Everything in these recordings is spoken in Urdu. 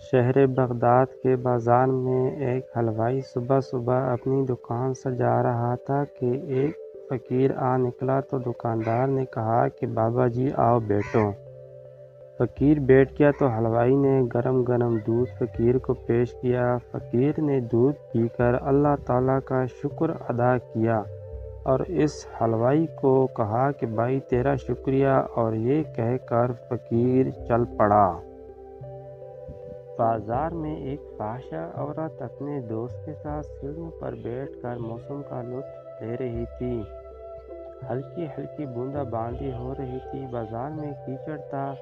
شہر بغداد کے بازار میں ایک حلوائی صبح صبح اپنی دکان سجا رہا تھا کہ ایک فقیر آ نکلا تو دکاندار نے کہا کہ بابا جی آؤ بیٹھو۔ فقیر بیٹھ گیا تو حلوائی نے گرم گرم دودھ فقیر کو پیش کیا۔ فقیر نے دودھ پی کر اللہ تعالیٰ کا شکر ادا کیا اور اس حلوائی کو کہا کہ بھائی تیرا شکریہ، اور یہ کہہ کر فقیر چل پڑا۔ بازار میں ایک فحشہ عورت اپنے دوست کے ساتھ سیڑھیوں پر بیٹھ کر موسم کا لطف لے رہی تھی۔ ہلکی ہلکی بوندا باندی ہو رہی تھی، بازار میں کیچڑ تھا۔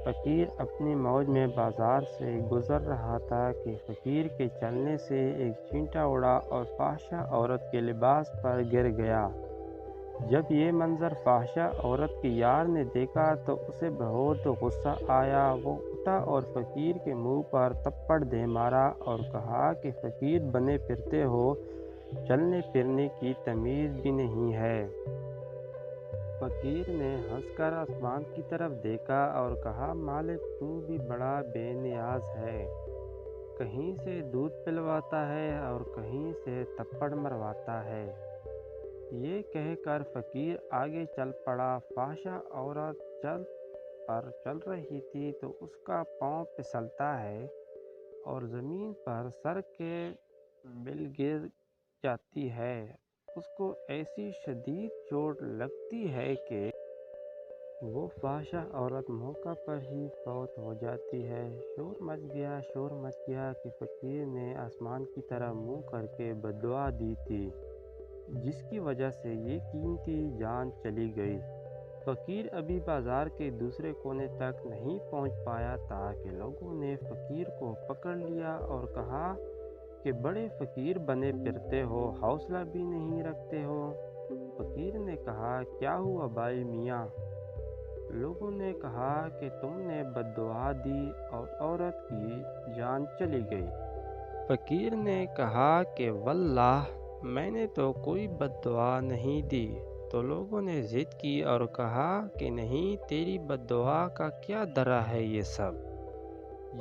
فقیر اپنی موج میں بازار سے گزر رہا تھا کہ فقیر کے چلنے سے ایک چینٹا اڑا اور فحشہ عورت کے لباس پر گر گیا۔ جب یہ منظر فحشہ عورت کے یار نے دیکھا تو اسے بہت غصہ آیا۔ وہ اٹھا اور فقیر کے منہ پر تھپڑ دے مارا اور کہا کہ فقیر بنے پھرتے ہو، چلنے پھرنے کی تمیز بھی نہیں ہے۔ فقیر نے ہنس کر آسمان کی طرف دیکھا اور کہا مالک تو بھی بڑا بے نیاز ہے، کہیں سے دودھ پلواتا ہے اور کہیں سے تھپڑ مرواتا ہے۔ یہ کہہ کر فقیر آگے چل پڑا۔ فحشہ عورت چل رہی تھی تو اس کا پاؤں پھسلتا ہے اور زمین پر سر کے بل گر جاتی ہے۔ اس کو ایسی شدید چوٹ لگتی ہے کہ وہ فحشہ عورت موقع پر ہی فوت ہو جاتی ہے۔ شور مچ گیا کہ فقیر نے آسمان کی طرف منہ کر کے بد دعا دی تھی، جس کی وجہ سے یہ قیمتی جان چلی گئی۔ فقیر ابھی بازار کے دوسرے کونے تک نہیں پہنچ پایا تھا کہ لوگوں نے فقیر کو پکڑ لیا اور کہا کہ بڑے فقیر بنے پھرتے ہو، حوصلہ بھی نہیں رکھتے ہو۔ فقیر نے کہا کیا ہوا بھائی میاں؟ لوگوں نے کہا کہ تم نے بد دعا دی اور عورت کی جان چلی گئی۔ فقیر نے کہا کہ واللہ میں نے تو کوئی بد دعا نہیں دی۔ تو لوگوں نے ضد کی اور کہا کہ نہیں تیری بد دعا کا کیا درا ہے یہ سب؟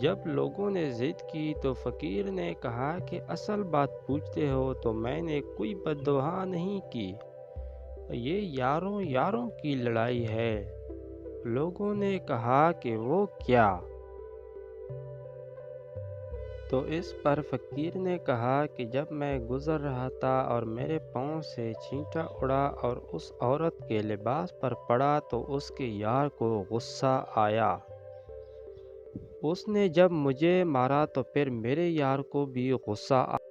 جب لوگوں نے ضد کی تو فقیر نے کہا کہ اصل بات پوچھتے ہو تو میں نے کوئی بد دعا نہیں کی، یہ یاروں کی لڑائی ہے۔ لوگوں نے کہا کہ وہ کیا؟ تو اس پر فقیر نے کہا کہ جب میں گزر رہا تھا اور میرے پاؤں سے چینٹا اڑا اور اس عورت کے لباس پر پڑا تو اس کے یار کو غصہ آیا۔ اس نے جب مجھے مارا تو پھر میرے یار کو بھی غصہ آیا۔